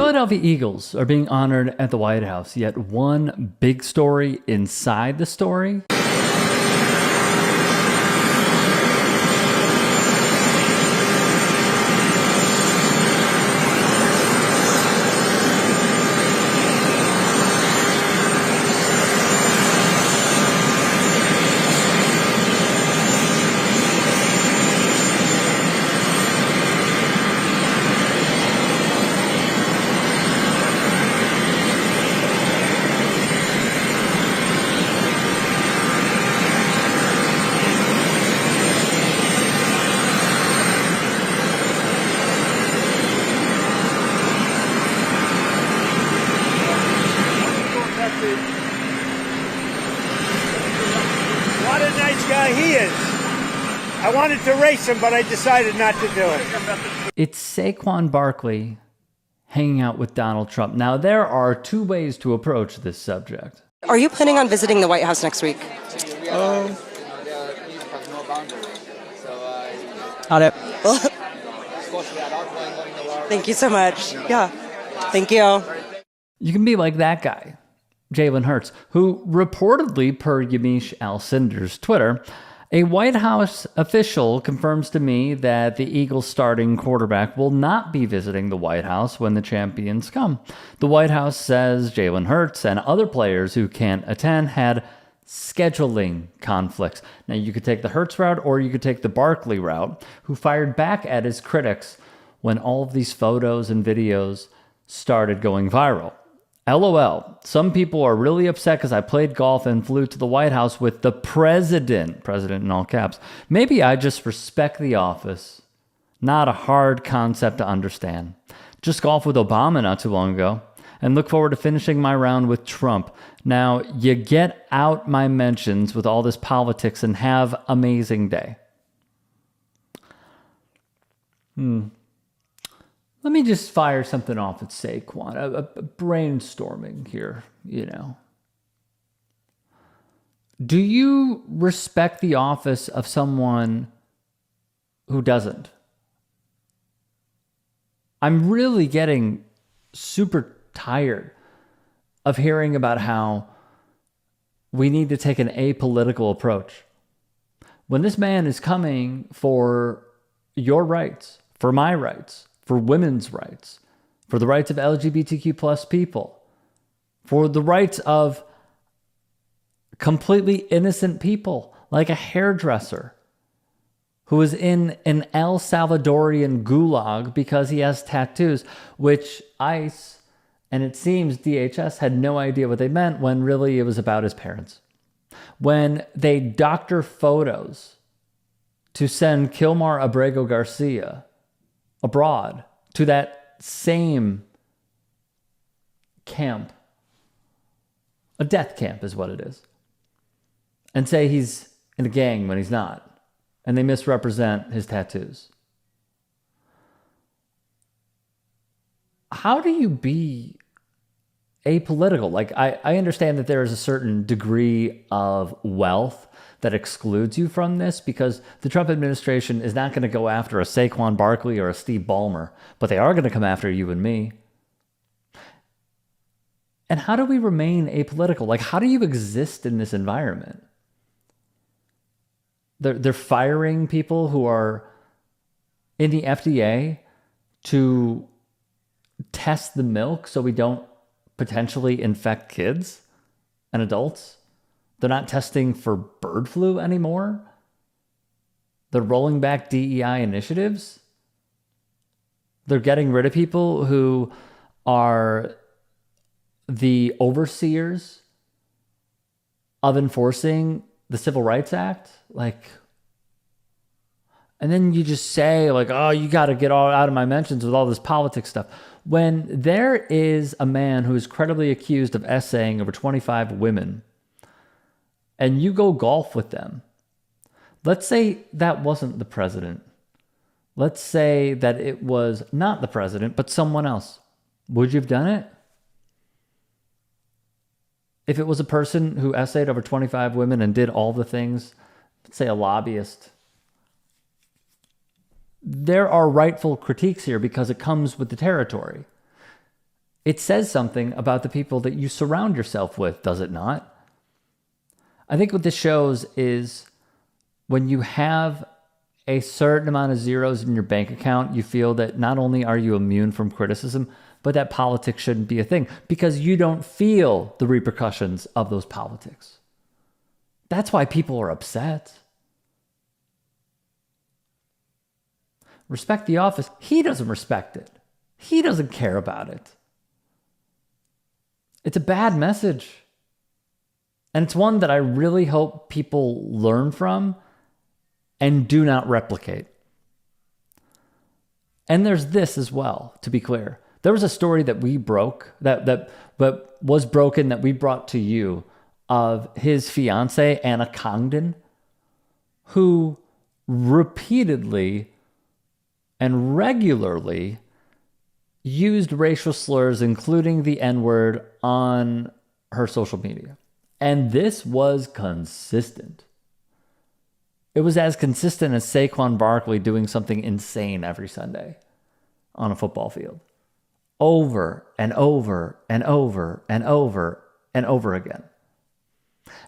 Philadelphia Eagles are being honored at the White House, yet one big story inside the story. What a nice guy he is. I wanted to race him, but I decided not to do it. It's Saquon Barkley hanging out with Donald Trump. Now, there are two ways to approach this subject. Are you planning on visiting the White House next week? Got it. Thank you so much. Yeah. Thank you. You can be like that guy, Jalen Hurts, who reportedly, per Yamiche Alcindor's Twitter, a White House official confirms to me that the Eagles starting quarterback will not be visiting the White House when the champions come. The White House says Jalen Hurts and other players who can't attend had scheduling conflicts. Now, you could take the Hurts route or you could take the Barkley route, who fired back at his critics when all of these photos and videos started going viral. LOL. Some people are really upset because I played golf and flew to the White House with the president in all caps. Maybe I just respect the office. Not a hard concept to understand. Just golfed with Obama not too long ago and look forward to finishing my round with Trump. Now, you get out my mentions with all this politics and have amazing day. Let me just fire something off at Saquon. A brainstorming here, you know. Do you respect the office of someone who doesn't? I'm really getting super tired of hearing about how we need to take an apolitical approach. When this man is coming for your rights, for my rights, for women's rights, for the rights of LGBTQ plus people, for the rights of completely innocent people, like a hairdresser who is in an El Salvadorian gulag because he has tattoos, which ICE and it seems DHS had no idea what they meant when really it was about his parents. When they doctor photos to send Kilmar Abrego Garcia abroad to that same camp, a death camp is what it is, and say he's in a gang when he's not, and they misrepresent his tattoos. How do you be apolitical? Like, I understand that there is a certain degree of wealth that excludes you from this because the Trump administration is not going to go after a Saquon Barkley or a Steve Ballmer, but they are going to come after you and me. And how do we remain apolitical? Like, how do you exist in this environment? They're firing people who are in the FDA to test the milk so we don't potentially infect kids and adults. They're not testing for bird flu anymore. They're rolling back DEI initiatives. They're getting rid of people who are the overseers of enforcing the Civil Rights Act. Like, and then you just say, like, oh, you got to get all out of my mentions with all this politics stuff. When there is a man who is credibly accused of essaying over 25 women, and you go golf with them, let's say that wasn't the president. Let's say that it was not the president, but someone else. Would you have done it? If it was a person who essayed over 25 women and did all the things, let's say a lobbyist, there are rightful critiques here because it comes with the territory. It says something about the people that you surround yourself with, does it not? I think what this shows is when you have a certain amount of zeros in your bank account, you feel that not only are you immune from criticism, but that politics shouldn't be a thing because you don't feel the repercussions of those politics. That's why people are upset. Respect the office. He doesn't respect it. He doesn't care about it. It's a bad message. And it's one that I really hope people learn from and do not replicate. And there's this as well, to be clear. There was a story that we broke, that was broken, that we brought to you of his fiance, Anna Congdon, who repeatedly and regularly used racial slurs, including the N-word, on her social media. And this was consistent. It was as consistent as Saquon Barkley doing something insane every Sunday on a football field. Over and over and over and over and over again.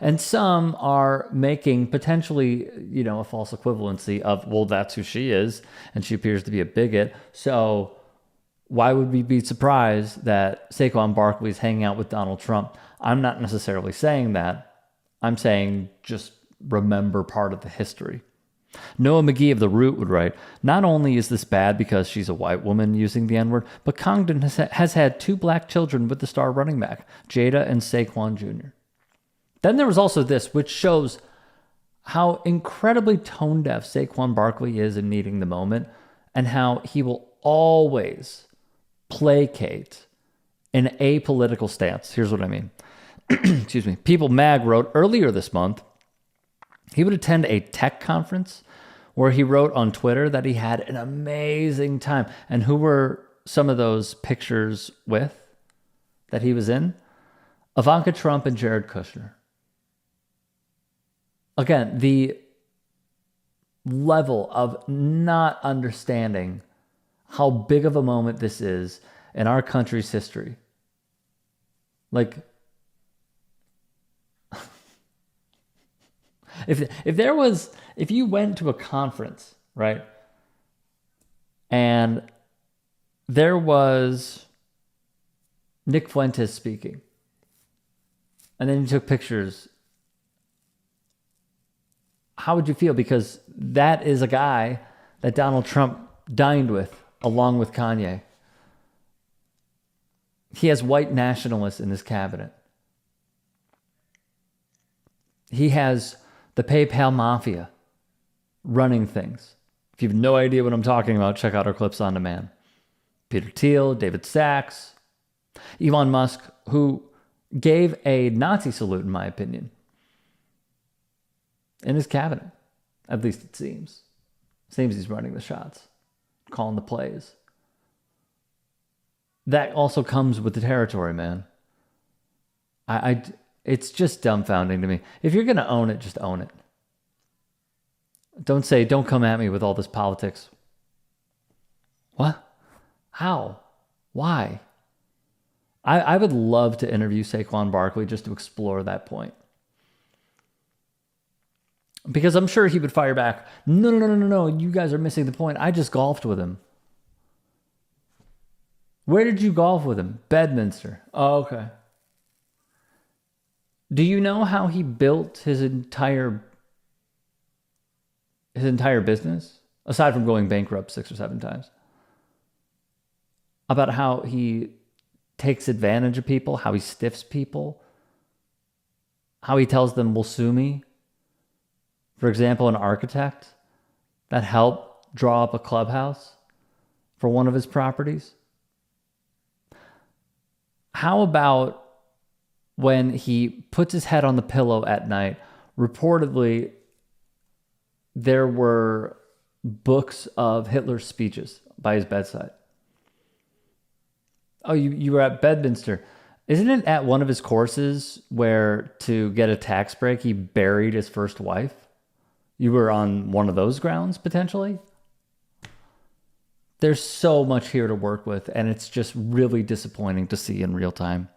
And some are making potentially, a false equivalency of, well, that's who she is, and she appears to be a bigot. So why would we be surprised that Saquon Barkley is hanging out with Donald Trump? I'm not necessarily saying that. I'm saying just remember part of the history. Noah McGee of The Root would write, not only is this bad because she's a white woman using the N-word, but Congdon has had 2 black children with the star running back, Jada and Saquon Jr. Then there was also this, which shows how incredibly tone deaf Saquon Barkley is in meeting the moment and how he will always placate an apolitical stance. Here's what I mean. Excuse me. People Mag wrote earlier this month, he would attend a tech conference where he wrote on Twitter that he had an amazing time. And who were some of those pictures with that he was in? Ivanka Trump and Jared Kushner. Again, the level of not understanding how big of a moment this is in our country's history. Like, if you went to a conference, right, and there was Nick Fuentes speaking, and then you took pictures, how would you feel? Because that is a guy that Donald Trump dined with, along with Kanye. He has white nationalists in his cabinet. He has the PayPal mafia running things. If you have no idea what I'm talking about, check out our clips on demand. Peter Thiel, David Sachs, Elon Musk, who gave a Nazi salute, in my opinion, in his cabinet. At least it seems. Seems he's running the shots, calling the plays. That also comes with the territory, man. It's just dumbfounding to me. If you're going to own it, just own it. Don't come at me with all this politics. What? How? Why? I would love to interview Saquon Barkley just to explore that point. Because I'm sure he would fire back, no, you guys are missing the point. I just golfed with him. Where did you golf with him? Bedminster. Oh, okay. Do you know how he built his entire business? Aside from going bankrupt 6 or 7 times. About how he takes advantage of people, how he stiffs people, how he tells them, "Will sue me." For example, an architect that helped draw up a clubhouse for one of his properties. How about when he puts his head on the pillow at night? Reportedly, there were books of Hitler's speeches by his bedside. Oh, you were at Bedminster. Isn't it at one of his courses where to get a tax break, he buried his first wife? You were on one of those grounds, potentially? There's so much here to work with, and it's just really disappointing to see in real time.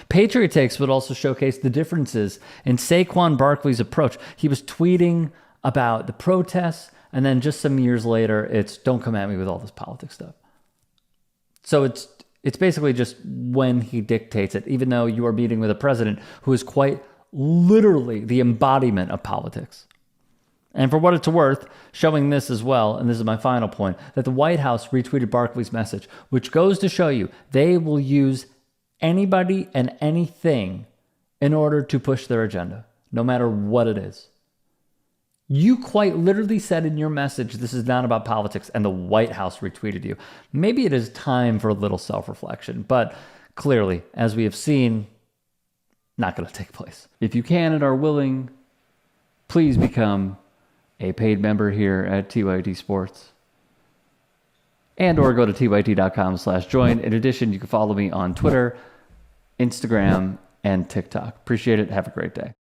Patriot Takes would also showcase the differences in Saquon Barkley's approach. He was tweeting about the protests, and then just some years later, it's don't come at me with all this politics stuff. So it's basically just when he dictates it, even though you are meeting with a president who is quite literally the embodiment of politics. And for what it's worth, showing this as well, and this is my final point, that the White House retweeted Barkley's message, which goes to show you they will use anybody and anything in order to push their agenda, no matter what it is. You quite literally said in your message, this is not about politics, and the White House retweeted you. Maybe it is time for a little self-reflection, but clearly, as we have seen, not going to take place. If you can and are willing, please become a paid member here at TYT Sports. And or go to tyt.com/join. In addition, you can follow me on Twitter, Instagram, and TikTok. Appreciate it. Have a great day.